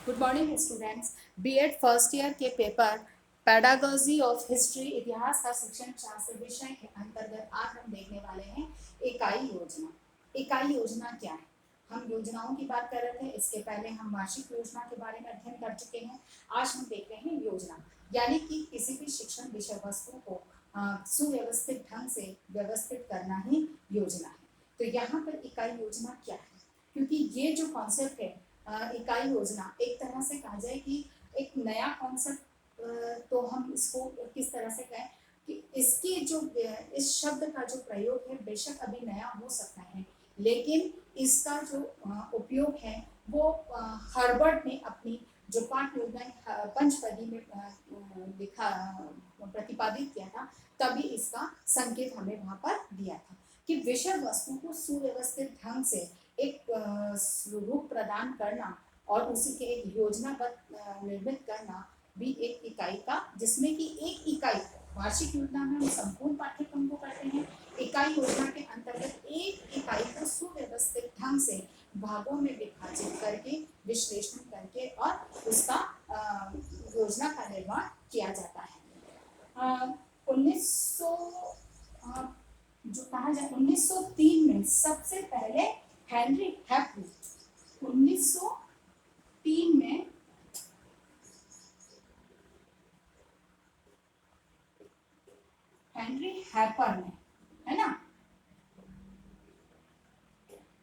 Good morning students. B Ed first year के paper pedagogy of history इतिहास का शिक्षण शास्त्र विषय के अंतर्गत आज हम देखने वाले हैं इकाई योजना। इकाई योजना क्या है? हम योजनाओं की बात कर रहे थे, इसके पहले हम वार्षिक योजना के बारे में अध्ययन कर चुके हैं। आज हम देख रहे हैं योजना, यानी कि किसी भी शिक्षण विषय वस्तु को सुव्यवस्थित ढंग से व्यवस्थित करना ही योजना है। तो यहाँ पर इकाई योजना क्या है? क्योंकि ये जो कॉन्सेप्ट है इकाई योजना, एक तरह से कहा जाए कि एक नया कॉन्सेप्ट, तो हम इसको किस तरह से कहें कि इसकी जो इस शब्द का जो प्रयोग है बेशक अभी नया हो सकता है, लेकिन इसका जो उपयोग है वो हर्बर्ट ने अपनी जो पाठ योजना पंचपदी में लिखा प्रतिपादित किया था, तभी इसका संकेत हमें वहां पर दिया था कि विषय वस्तु को सुव्यवस्थित ढंग से एक रूप प्रदान करना और उसी के एक योजनाबद्ध निर्मित करना भी एक इकाई का, जिसमें कि एक इकाई वार्षिक योजना में हम संपूर्ण पाठ्यक्रम को करते हैं। इकाई योजना के अंतर्गत एक इकाई को सुव्यवस्थित ढंग से भागों में विभाजित करके विश्लेषण करके और उसका योजना का निर्माण किया जाता है। 1900 जो कहा जाए 1903 में सबसे पहले हेनरी हैपर 1903 में हेनरी हैपर ने, है ना,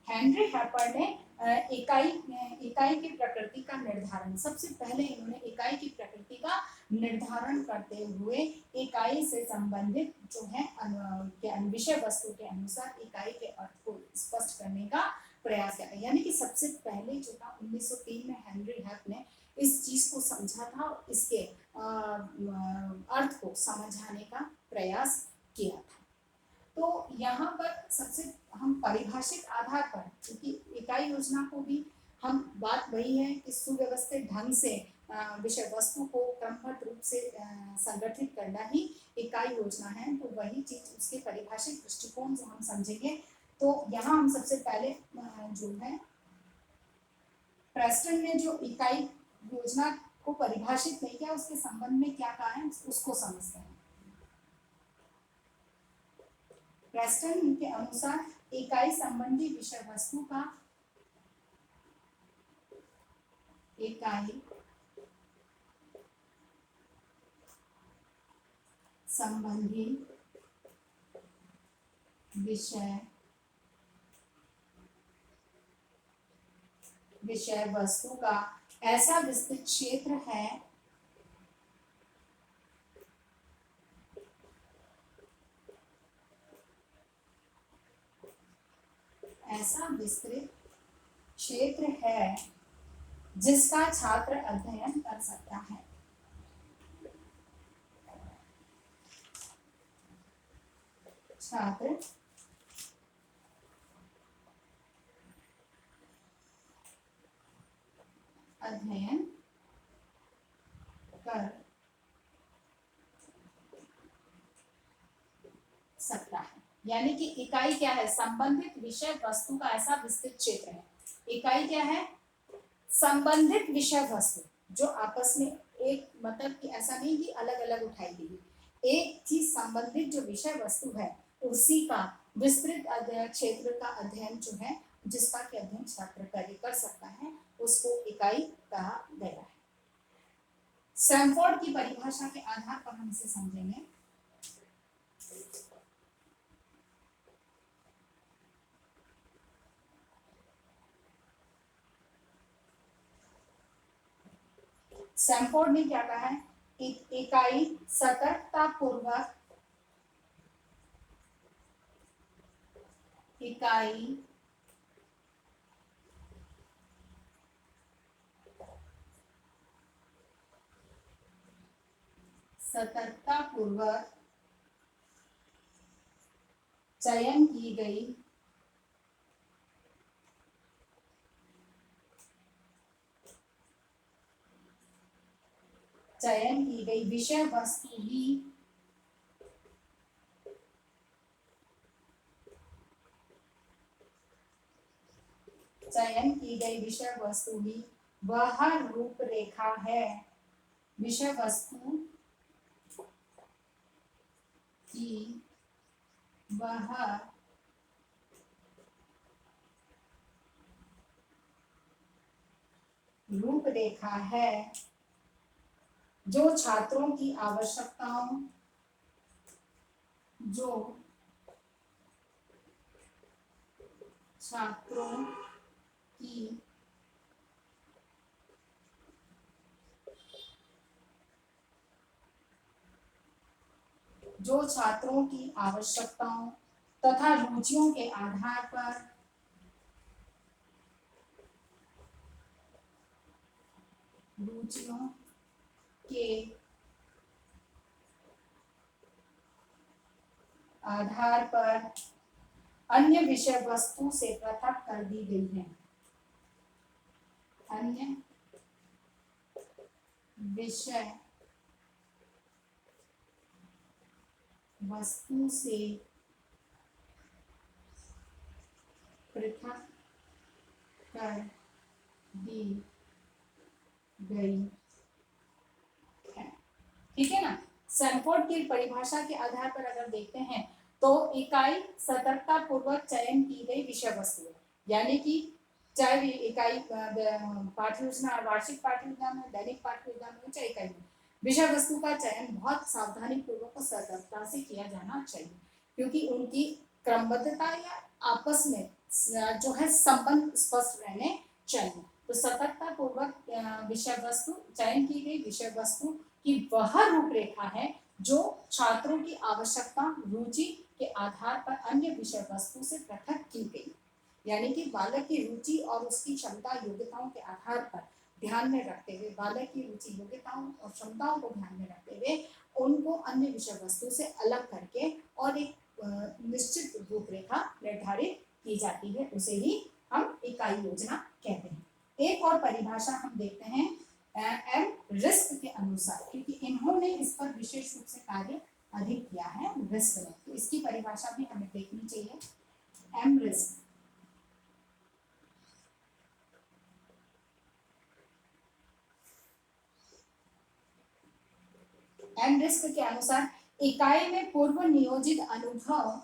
हेनरी हैपर ने इकाई इकाई की प्रकृति का निर्धारण, सबसे पहले इन्होंने इकाई की प्रकृति का निर्धारण करते हुए इकाई से संबंधित जो है विषय वस्तु के अनुसार इकाई के अर्थ को स्पष्ट करने का प्रयास किया था। यानी कि सबसे पहले जो था 1903 में हेनरी हैप ने इस चीज को समझा था और इसके अर्थ को समझाने का प्रयास किया था। तो यहाँ पर सबसे हम परिभाषित आधार पर, क्योंकि इकाई योजना को भी हम बात वही है कि सुव्यवस्थित ढंग से विषय वस्तु को क्रमबद्ध रूप से संगठित करना ही इकाई योजना है। तो वही चीज उसके परिभाषित दृष्टिकोण से हम समझेंगे। तो यहाँ हम सबसे पहले जो है प्रेस्टन ने जो इकाई योजना को परिभाषित नहीं किया, उसके संबंध में क्या कहा है उसको समझते हैं। प्रेस्टन के अनुसार इकाई संबंधी विषय वस्तु का इकाई संबंधी विषय वस्तु का ऐसा विस्तृत क्षेत्र है जिसका छात्र अध्ययन कर सकता है। छात्र अध्ययन कर सकता है। यानी कि इकाई क्या है? संबंधित विषय वस्तु का ऐसा विस्तृत क्षेत्र है। इकाई क्या है? संबंधित विषय वस्तु, जो आपस में एक, मतलब कि ऐसा नहीं कि अलग अलग उठाई गई, एक चीज संबंधित जो विषय वस्तु है उसी का विस्तृत क्षेत्र का अध्ययन जो है, जिसका कि अध्ययन छात्र कर सकता है, उसको इकाई कहा गया है। सैमफोर्ड की परिभाषा के आधार पर हम इसे समझेंगे। सैमफोर्ड ने क्या कहा है? इकाई सतर्कतापूर्वक चयन की गई विषय वस्तु ही वह रूपरेखा है विषय वस्तु की वह रूपरेखा है जो छात्रों की आवश्यकताओं जो छात्रों की आवश्यकताओं तथा रुचियों के आधार पर रुचियों के आधार पर अन्य विषय वस्तु से पृथक कर दी गई है। अन्य विषय वस्तु से पृथक कर दी गई है। ठीक है ना। सैनफोर्ड की परिभाषा के आधार पर अगर देखते हैं तो इकाई सतर्कता पूर्वक चयन की गई विषय वस्तु है, यानी कि चाहे इकाई पाठ्य योजना, वार्षिक पाठ्य योजना में, दैनिक पाठ्य योजना में, चाहे इकाई में, विषय वस्तु का चयन बहुत सावधानी पूर्वक और सतर्कता से किया जाना चाहिए, क्योंकि उनकी क्रमबद्धता या आपस में जो है संबंध स्पष्ट रहने चाहिए। तो सतर्कता पूर्वक विषय वस्तु चयन की गई विषय वस्तु की वह रूपरेखा है जो छात्रों की आवश्यकता रुचि के आधार पर अन्य विषय वस्तु से पृथक की गई, यानी कि बालक की रुचि और उसकी क्षमता योग्यताओं के आधार पर ध्यान में रखते हुए, बालक की रुचि योग्यताओं और क्षमताओं को ध्यान में रखते हुए उनको अन्य विषय वस्तु से अलग करके और एक निश्चित रूपरेखा निर्धारित की जाती है, उसे ही हम इकाई योजना कहते हैं। एक और परिभाषा हम देखते हैं एम रिस्क के अनुसार, क्योंकि इन्होंने इस पर विशेष रूप से कार्य अधिक किया है रिस्क में, तो इसकी परिभाषा भी हमें देखनी चाहिए। एम रिस्क के अनुसार इकाई में पूर्व नियोजित अनुभव,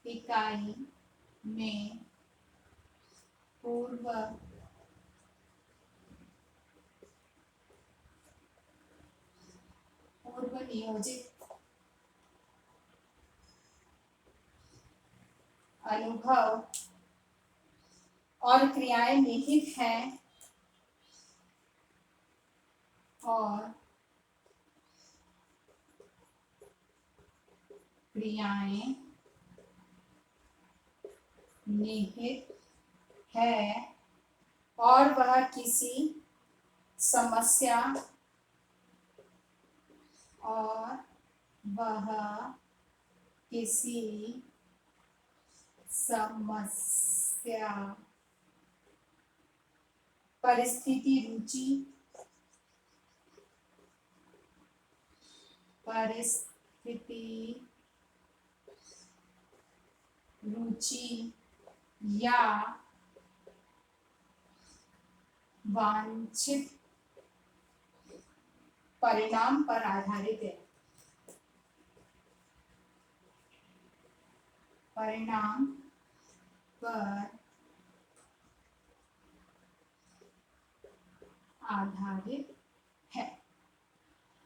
इकाई में पूर्व नियोजित अनुभव और क्रियाएं निहित हैं और क्रियाएं निहित है और वह किसी समस्या परिस्थिति रुचि या वांछित परिणाम पर आधारित है। परिणाम पर आधारित है।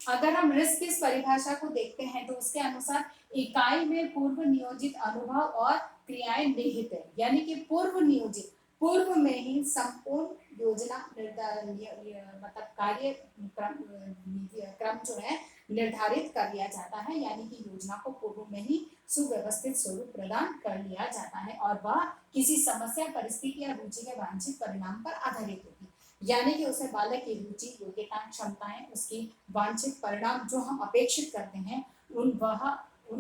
अगर हम रिस्क की इस परिभाषा को देखते हैं तो उसके अनुसार इकाई में पूर्व नियोजित अनुभव और क्रियाएं निहित है, यानी कि पूर्व में ही संपूर्ण योजना मतलब कार्य क्रम जो है निर्धारित कर लिया जाता है, यानी कि योजना को पूर्व में ही सुव्यवस्थित स्वरूप प्रदान कर लिया जाता है और वह किसी समस्या, परिस्थिति या रुचि के वांछित परिणाम पर आधारित होती है, यानी कि उसे बालक की रुचि, योग्यता, क्षमताएं, उसकी वांछित परिणाम जो हम अपेक्षित करते हैं उन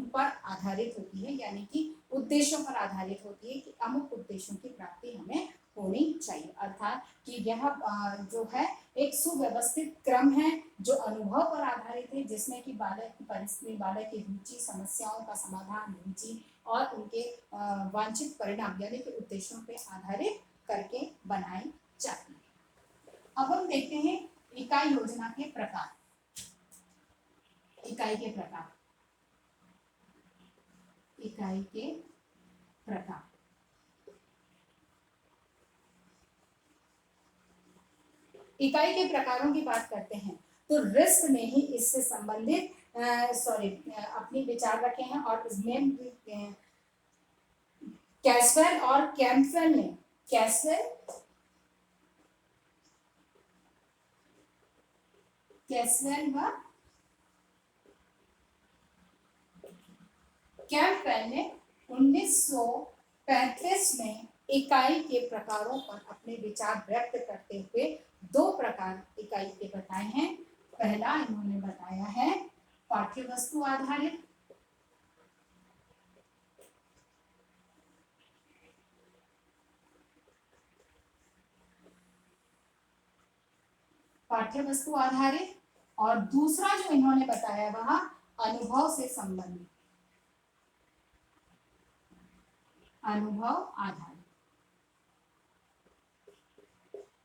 पर आधारित होती है, यानी कि उद्देश्यों पर आधारित होती है कि अमुक उद्देश्यों की प्राप्ति हमें होनी चाहिए, अर्थात कि यह जो है एक सुव्यवस्थित क्रम है जो अनुभव पर आधारित है, जिसमें कि बालक की परिस्थिति, बालक की रुचि, समस्याओं का समाधान, रुचि और उनके वांछित परिणाम यानी कि उद्देश्यों पर आधारित करके बनाई जाती है। अब हम देखते हैं इकाई योजना के प्रकार। इकाई के प्रकार, इकाई के प्रकार। इकाई के प्रकारों की बात करते हैं तो रिस्क ने ही इससे संबंधित अपनी विचार रखे हैं और इसमें कैस्वेल और कैम्पवेल ने, कैस्वेल व कैम्पवेल ने 1935 में इकाई के प्रकारों पर अपने विचार व्यक्त करते हुए दो प्रकार इकाई के बताए हैं। पहला इन्होंने बताया है पाठ्य वस्तु आधारित, पाठ्य वस्तु आधारित, और दूसरा जो इन्होंने बताया वह अनुभव से संबंधित, अनुभव आधारित।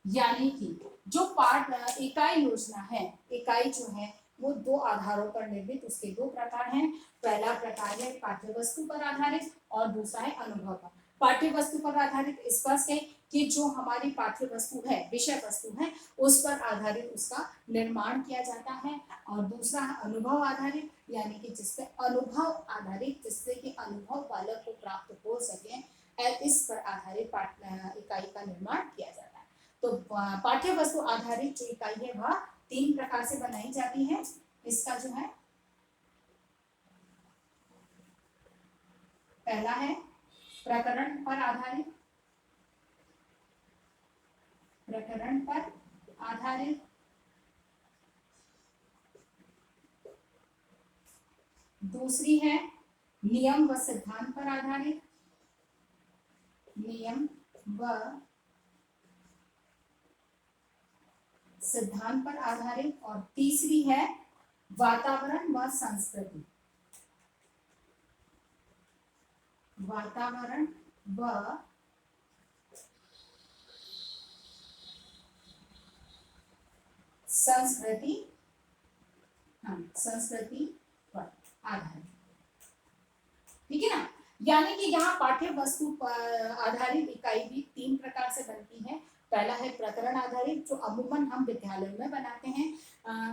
यानी कि जो पाठ इकाई योजना है, इकाई जो है वो दो आधारों पर निर्मित, उसके दो प्रकार हैं। पहला प्रकार है पाठ्य वस्तु पर आधारित और दूसरा है अनुभव पर। पाठ्य वस्तु पर आधारित स्पष्ट है कि जो हमारी पाठ्य वस्तु है, विषय वस्तु है, उस पर आधारित उसका निर्माण किया जाता है। और दूसरा है अनुभव आधारित, यानी कि जिससे अनुभव आधारित, जिससे कि अनुभव बालक को प्राप्त हो सके, इस पर आधारित इकाई का निर्माण किया जाता है। तो पाठ्य वस्तु आधारित जो इकाई है वह तीन प्रकार से बनाई जाती है। इसका जो है पहला है प्रकरण पर आधारित, प्रकरण पर आधारित। दूसरी है नियम व सिद्धांत पर आधारित, नियम व सिद्धांत पर आधारित। और तीसरी है वातावरण व संस्कृति, वातावरण व संस्कृति, संस्कृति पर आधारित। ठीक है ना। यानी कि यहाँ पाठ्य वस्तु पर आधारित इकाई भी तीन प्रकार से बनती है। पहला है प्रकरण आधारित, जो अमूमन हम विद्यालयों में बनाते हैं,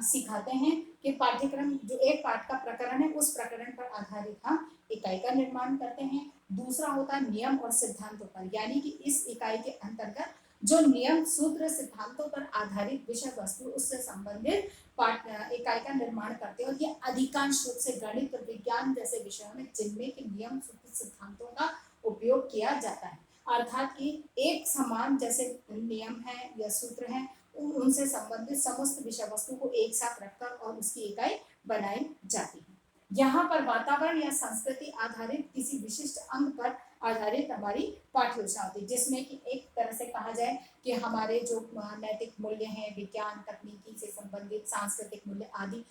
सिखाते हैं कि पाठ्यक्रम जो एक पाठ का प्रकरण है उस प्रकरण पर आधारित हम इकाई का निर्माण करते हैं। दूसरा होता है नियम और सिद्धांतों पर, यानी कि इस इकाई के अंतर्गत जो नियम सूत्र सिद्धांतों पर आधारित विषय वस्तु उससे संबंधित पाठ इकाई का निर्माण करते हैं। और ये अधिकांश रूप से गणित और विज्ञान जैसे विषयों में जिनमें कि नियम सूत्र सिद्धांतों का उपयोग किया जाता है, अर्थात कि एक समान जैसे नियम है या सूत्र है, उनसे संबंधित समस्त विषय वस्तु को एक साथ रखकर और उसकी इकाई बनाई जाती है। यहाँ पर वातावरण या संस्कृति आधारित किसी विशिष्ट अंग पर आधारित हमारी पाठ्य योजना होती है, जिसमें कि एक तरह से कहा जाए कि हमारे जो नैतिक मूल्य हैं, विज्ञान तकनीकी से संबंधित, सांस्कृतिक मूल्य आदि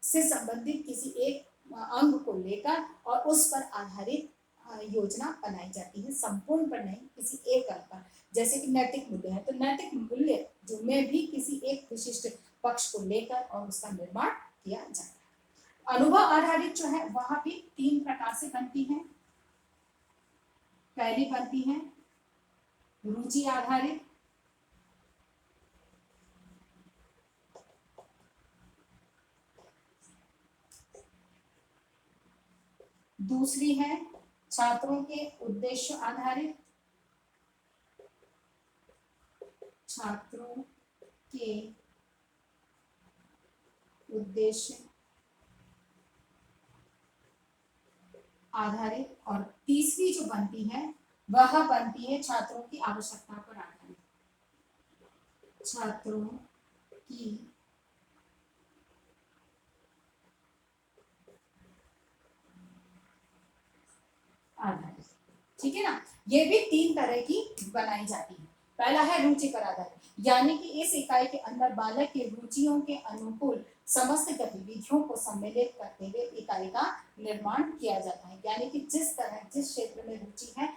से संबंधित किसी एक अंग को लेकर और उस पर आधारित योजना बनाई जाती है, संपूर्ण पर नहीं, किसी एक अंग पर। जैसे कि नैतिक मूल्य है तो नैतिक मूल्य जो में भी किसी एक विशिष्ट पक्ष को लेकर और उसका निर्माण किया जाता है। अनुभव आधारित जो है वह भी तीन प्रकार से बनती है। पहली बनती है रुचि आधारित, दूसरी है छात्रों के उद्देश्य आधारित, छात्रों के उद्देश्य आधारित। और तीसरी जो बनती है वह बनती है छात्रों की आवश्यकता पर आधारित, छात्रों की आधारित। ठीक है ना। ये भी तीन तरह की बनाई जाती है। पहला है रुचि पर आधारित, यानी कि इस इकाई के अंदर बालक के रुचियों के अनुकूल समस्त गतिविधियों को सम्मिलित करते हुए इकाई का निर्माण किया जाता है। यानी कि जिस तरह जिस क्षेत्र में रुचि है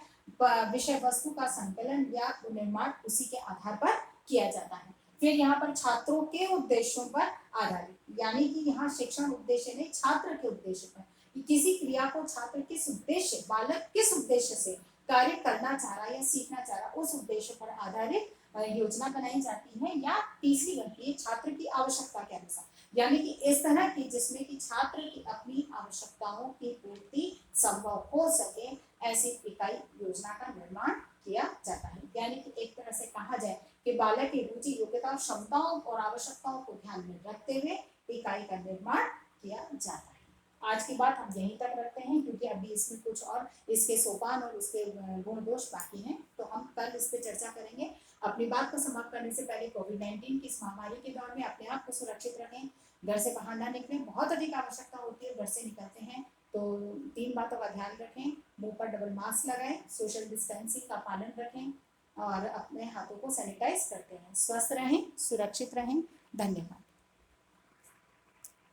विषय वस्तु का संकलन या निर्माण उसी के आधार पर किया जाता है। फिर यहाँ पर छात्रों के उद्देश्यों पर आधारित, यानी कि यहाँ शिक्षण उद्देश्य नहीं, छात्र के उद्देश्य पर, कि किसी क्रिया को छात्र किस उद्देश्य, बालक किस उद्देश्य से कार्य करना चाह रहा या सीखना चाह रहा, उस उद्देश्य पर आधारित योजना बनाई जाती है। या तीसरी बनती है छात्र की आवश्यकता के अनुसार, यानी कि इस तरह की जिसमें कि छात्र की अपनी आवश्यकताओं की पूर्ति संभव हो सके, ऐसी इकाई योजना का निर्माण किया जाता है। यानी कि एक तरह से कहा जाए कि बालक की रुचि, योग्यता, क्षमताओं और आवश्यकताओं को ध्यान में रखते हुए इकाई का निर्माण किया जाता है। आज की बात हम यहीं तक रखते हैं, क्योंकि अभी इसमें कुछ और इसके सोपान और उसके गुण दोष बाकी हैं, तो हम कल इस पे चर्चा करेंगे। अपनी बात को समाप्त करने से पहले कोविड-19 की इस महामारी के दौर में अपने आप को सुरक्षित रखें, घर से बाहर ना निकलें, बहुत अधिक आवश्यकता होती है घर से निकलते हैं तो 3 बातों का ध्यान रखें, मुंह पर डबल मास्क लगाएं, सोशल डिस्टेंसिंग का पालन रखें और अपने हाथों को सैनिटाइज करते रहें। स्वस्थ रहें, सुरक्षित रहें। धन्यवाद।